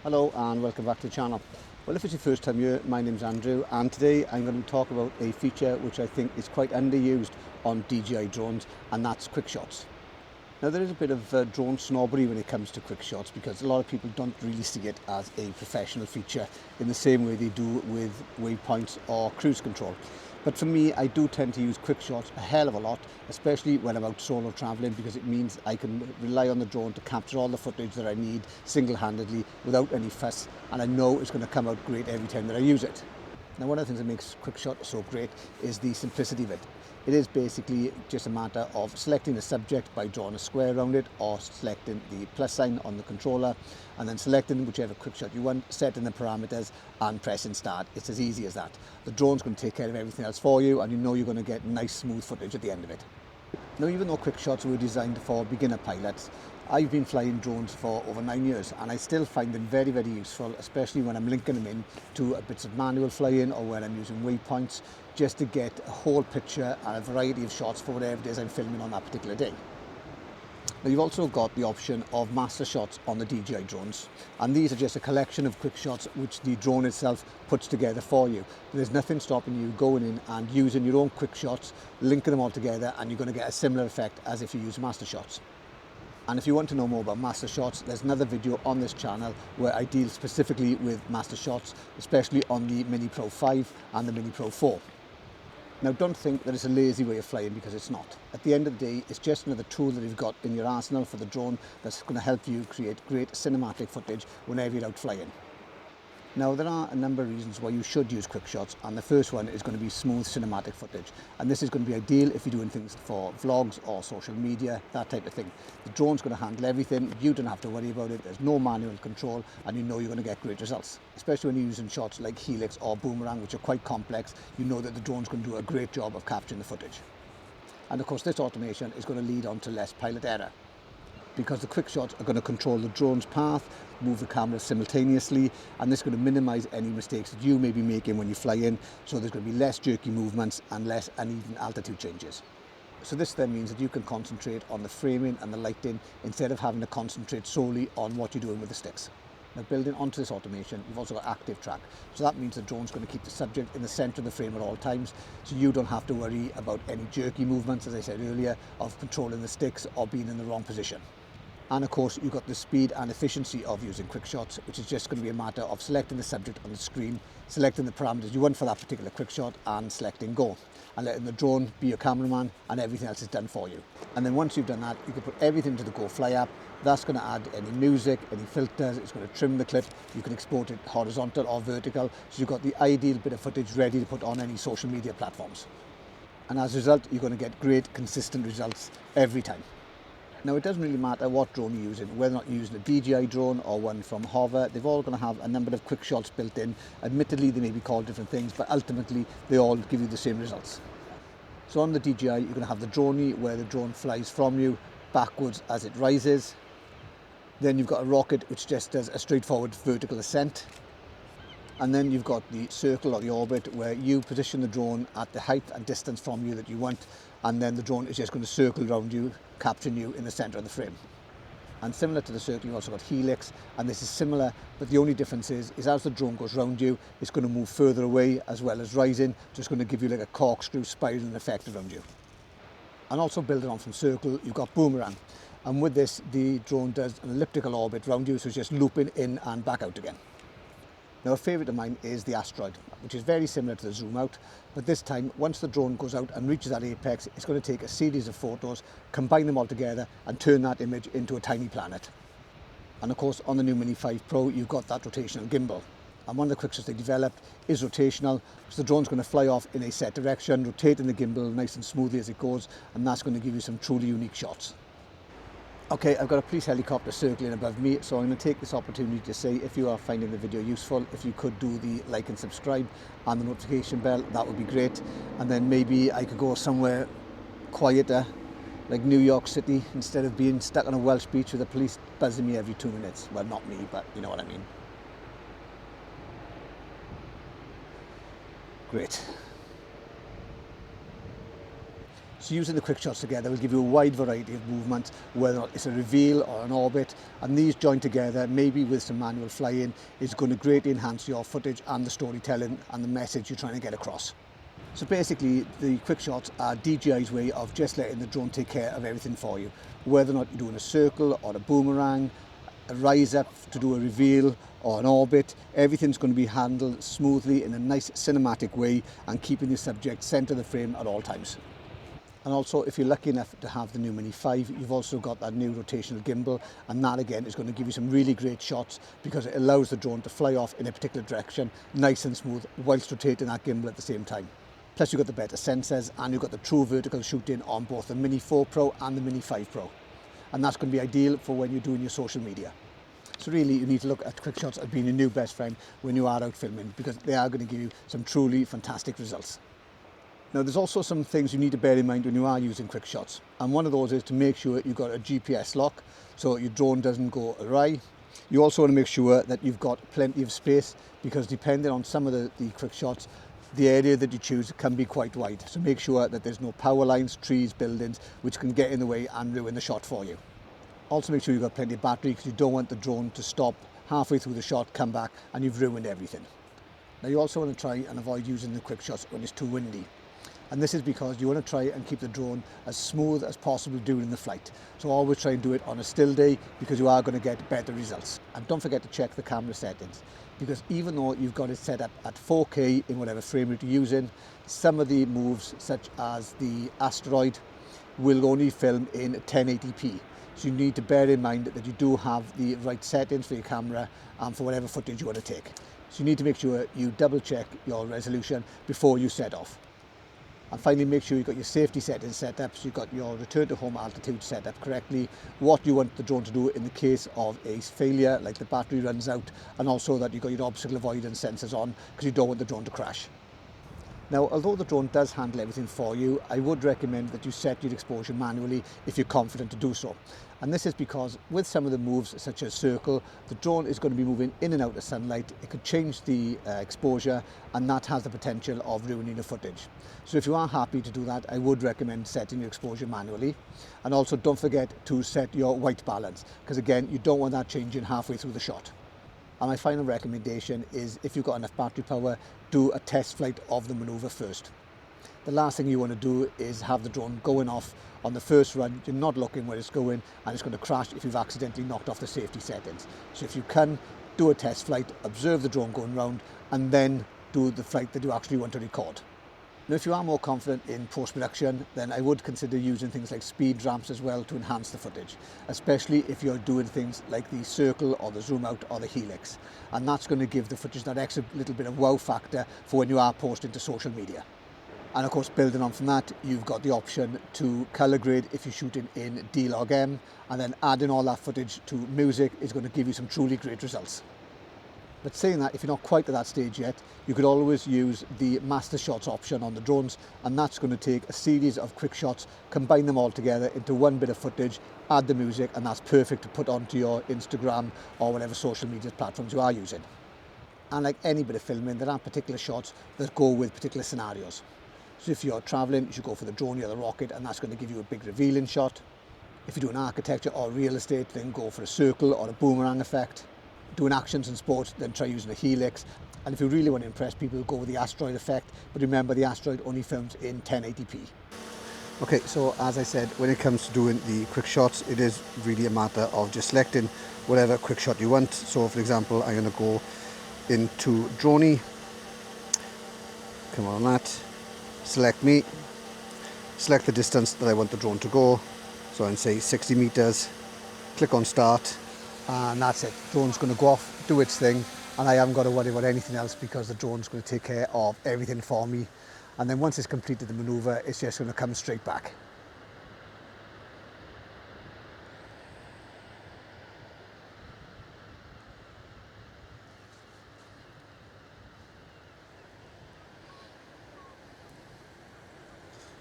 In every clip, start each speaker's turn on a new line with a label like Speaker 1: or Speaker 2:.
Speaker 1: Hello and welcome back to the channel. Well, if it's your first time here, my name's Andrew and today I'm going to talk about a feature which I think is quite underused on DJI drones, and that's quick shots. Now there is a bit of drone snobbery when it comes to quick shots because a lot of people don't really see it as a professional feature in the same way they do with waypoints or cruise control. But for me, I do tend to use quick shots a hell of a lot, especially when I'm out solo traveling, because it means I can rely on the drone to capture all the footage that I need single-handedly without any fuss, and I know it's going to come out great every time that I use it. Now, one of the things that makes quick shot so great is the simplicity of it. It is basically just a matter of selecting the subject by drawing a square around it, or selecting the plus sign on the controller and then selecting whichever quick shot you want, setting the parameters and pressing start. It's as easy as that. The drone's going to take care of everything else for you, and you know you're going to get nice smooth footage at the end of it. Now, even though quick shots were designed for beginner pilots, I've been flying drones for over 9 years and I still find them very, very useful, especially when I'm linking them in to bits of manual flying or when I'm using waypoints, just to get a whole picture and a variety of shots for whatever it is I'm filming on that particular day. Now, you've also got the option of master shots on the DJI drones, and these are just a collection of quick shots which the drone itself puts together for you. There's nothing stopping you going in and using your own quick shots, linking them all together, and you're going to get a similar effect as if you use master shots. And if you want to know more about master shots, there's another video on this channel where I deal specifically with master shots, especially on the Mini Pro 5 and the Mini Pro 4. Now, don't think that it's a lazy way of flying, because it's not. At the end of the day, it's just another tool that you've got in your arsenal for the drone that's going to help you create great cinematic footage whenever you're out flying. Now, there are a number of reasons why you should use quick shots, and the first one is going to be smooth cinematic footage, and this is going to be ideal if you're doing things for vlogs or social media, that type of thing. The drone's going to handle everything, you don't have to worry about it, there's no manual control, and you know you're going to get great results. Especially when you're using shots like helix or boomerang, which are quite complex, you know that the drone's going to do a great job of capturing the footage. And of course, this automation is going to lead on to less pilot error, because the quick shots are going to control the drone's path, move the camera simultaneously, and this is going to minimize any mistakes that you may be making when you fly in, so there's going to be less jerky movements and less uneven altitude changes. So this then means that you can concentrate on the framing and the lighting instead of having to concentrate solely on what you're doing with the sticks. Now, building onto this automation, you've also got active track. So that means the drone's going to keep the subject in the center of the frame at all times, so you don't have to worry about any jerky movements, as I said earlier, of controlling the sticks or being in the wrong position. And of course, you've got the speed and efficiency of using quick shots, which is just going to be a matter of selecting the subject on the screen, selecting the parameters you want for that particular quick shot, and selecting go, and letting the drone be your cameraman, and everything else is done for you. And then once you've done that, you can put everything into the Go Fly app. That's going to add any music, any filters, it's going to trim the clip, you can export it horizontal or vertical, so you've got the ideal bit of footage ready to put on any social media platforms. And as a result, you're going to get great, consistent results every time. Now, it doesn't really matter what drone you're using, whether or not you're using a DJI drone or one from Hover, they've all going to have a number of quick shots built in. Admittedly, they may be called different things, but ultimately they all give you the same results. So on the DJI, you're going to have the Dronie, where the drone flies from you backwards as it rises. Then you've got a rocket, which just does a straightforward vertical ascent. And then you've got the circle or the orbit, where you position the drone at the height and distance from you that you want, and then the drone is just going to circle around you, capturing you in the center of the frame. And similar to the circle, you've also got helix, and this is similar, but the only difference is as the drone goes around you, it's going to move further away as well as rising, so it's going to give you like a corkscrew spiraling effect around you. And also building on from circle, you've got boomerang, and with this, the drone does an elliptical orbit around you, so it's just looping in and back out again. Now, a favourite of mine is the asteroid, which is very similar to the zoom out, but this time, once the drone goes out and reaches that apex, it's going to take a series of photos, combine them all together, and turn that image into a tiny planet. And of course, on the new Mini 5 Pro, you've got that rotational gimbal. And one of the quick shots they developed is rotational, so the drone's going to fly off in a set direction, rotating the gimbal nice and smoothly as it goes, and that's going to give you some truly unique shots. Okay, I've got a police helicopter circling above me, so I'm going to take this opportunity to say, if you are finding the video useful, if you could do the like and subscribe and the notification bell, that would be great. And then maybe I could go somewhere quieter, like New York City, instead of being stuck on a Welsh beach with the police buzzing me every 2 minutes. Well, not me, but you know what I mean. Great. So using the quick shots together will give you a wide variety of movements, whether or not it's a reveal or an orbit, and these joined together, maybe with some manual flying, is going to greatly enhance your footage and the storytelling and the message you're trying to get across. So basically, the quick shots are DJI's way of just letting the drone take care of everything for you, whether or not you're doing a circle or a boomerang, a rise up to do a reveal or an orbit. Everything's going to be handled smoothly in a nice cinematic way and keeping the subject centre of the frame at all times. And also, if you're lucky enough to have the new Mini 5, you've also got that new rotational gimbal, and that again is going to give you some really great shots because it allows the drone to fly off in a particular direction, nice and smooth, whilst rotating that gimbal at the same time. Plus you've got the better sensors, and you've got the true vertical shooting on both the Mini 4 Pro and the Mini 5 Pro. And that's going to be ideal for when you're doing your social media. So really, you need to look at quick shots as being your new best friend when you are out filming, because they are going to give you some truly fantastic results. Now, there's also some things you need to bear in mind when you are using quick shots, and one of those is to make sure you've got a GPS lock so your drone doesn't go awry. You also want to make sure that you've got plenty of space, because depending on some of the quick shots, the area that you choose can be quite wide. So make sure that there's no power lines, trees, buildings which can get in the way and ruin the shot for you. Also make sure you've got plenty of battery, because you don't want the drone to stop halfway through the shot, come back and you've ruined everything. Now you also want to try and avoid using the quick shots when it's too windy. And this is because you want to try and keep the drone as smooth as possible during the flight. So always try and do it on a still day, because you are going to get better results. And don't forget to check the camera settings, because even though you've got it set up at 4K in whatever frame rate you're using, some of the moves, such as the asteroid, will only film in 1080p. So you need to bear in mind that you do have the right settings for your camera and for whatever footage you want to take. So you need to make sure you double check your resolution before you set off. And finally, make sure you've got your safety settings set up, so you've got your return to home altitude set up correctly, what you want the drone to do in the case of a failure, like the battery runs out, and also that you've got your obstacle avoidance sensors on, because you don't want the drone to crash. Now, although the drone does handle everything for you, I would recommend that you set your exposure manually if you're confident to do so. And this is because with some of the moves, such as circle, the drone is going to be moving in and out of sunlight. It could change the exposure, and that has the potential of ruining the footage. So if you are happy to do that, I would recommend setting your exposure manually. And also don't forget to set your white balance, because again, you don't want that changing halfway through the shot. And my final recommendation is, if you've got enough battery power, do a test flight of the maneuver first. The last thing you want to do is have the drone going off on the first run. You're not looking where it's going, and it's going to crash if you've accidentally knocked off the safety settings. So if you can, do a test flight, observe the drone going round, and then do the flight that you actually want to record. Now, if you are more confident in post-production, then I would consider using things like speed ramps as well to enhance the footage, especially if you're doing things like the circle or the zoom out or the helix. And that's going to give the footage that extra little bit of wow factor for when you are posting to social media. And of course, building on from that, you've got the option to color grade if you're shooting in D-Log-M, and then adding all that footage to music is going to give you some truly great results. But saying that, if you're not quite at that stage yet, you could always use the master shots option on the drones, and that's going to take a series of quick shots, combine them all together into one bit of footage, add the music, and that's perfect to put onto your Instagram or whatever social media platforms you are using. And like any bit of filming, there are particular shots that go with particular scenarios. So if you're traveling, you should go for the Dronie or the rocket, and that's going to give you a big revealing shot. If you're doing architecture or real estate, then go for a circle or a boomerang effect. Doing actions and sports, then try using a helix. And if you really want to impress people, go with the asteroid effect. But remember, the asteroid only films in 1080p. Okay, so as I said, when it comes to doing the quick shots, it is really a matter of just selecting whatever quick shot you want. So for example, I'm going to go into Dronie. Come on that. Select me. Select the distance that I want the drone to go. So I can say 60 meters. Click on start. And that's it. Drone's going to go off, do its thing, and I haven't got to worry about anything else, because the drone's going to take care of everything for me. And then once it's completed the maneuver, it's just going to come straight back.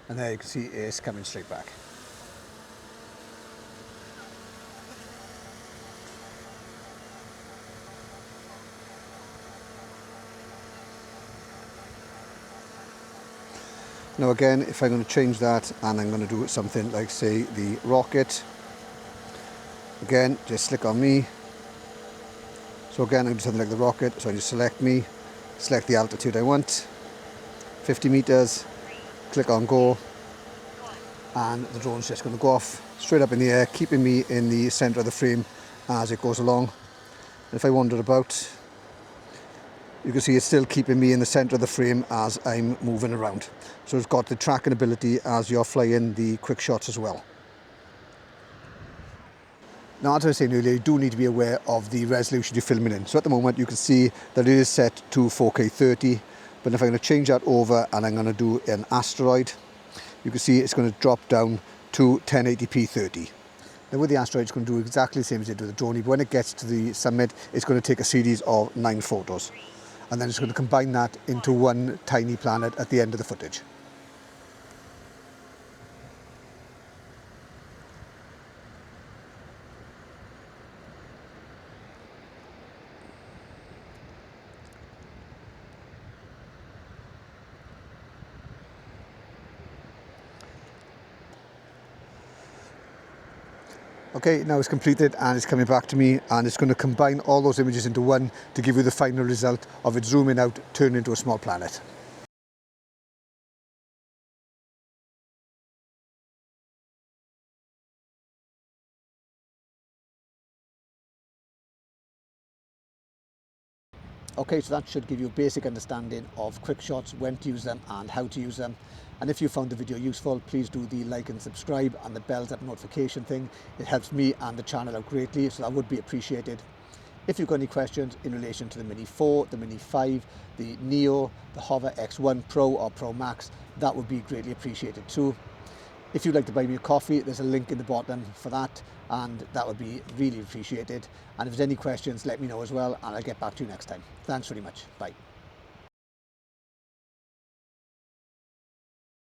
Speaker 1: And there you can see it's coming straight back. Now again, if I'm going to change that and I'm going to do something like, say, the rocket, again, just click on me. So again, I do something like the rocket, so I just select me, select the altitude I want, 50 meters, click on go, and the drone's just going to go off straight up in the air, keeping me in the center of the frame as it goes along. And if I wander about, you can see it's still keeping me in the center of the frame as I'm moving around. So it's got the tracking ability as you're flying the quick shots as well. Now, as I was saying earlier, you do need to be aware of the resolution you're filming in. So at the moment, you can see that it is set to 4K 30, but if I'm going to change that over and I'm going to do an asteroid, you can see it's going to drop down to 1080p 30. Now with the asteroid, it's going to do exactly the same as it did with the Dronie, but when it gets to the summit, it's going to take a series of 9 photos. And then it's going to combine that into one tiny planet at the end of the footage. Okay, now it's completed and it's coming back to me, and it's going to combine all those images into one to give you the final result of it zooming out, turning into a small planet. Okay, so that should give you a basic understanding of quick shots, when to use them and how to use them. And if you found the video useful, please do the like and subscribe and the bells up notification thing. It helps me and the channel out greatly, so that would be appreciated. If you've got any questions in relation to the Mini 4, the Mini 5, the Neo, the Hover X1 Pro or Pro Max, that would be greatly appreciated too. If you'd like to buy me a coffee, there's a link in the bottom for that, and that would be really appreciated. And if there's any questions, let me know as well, and I'll get back to you next time. Thanks very much. Bye.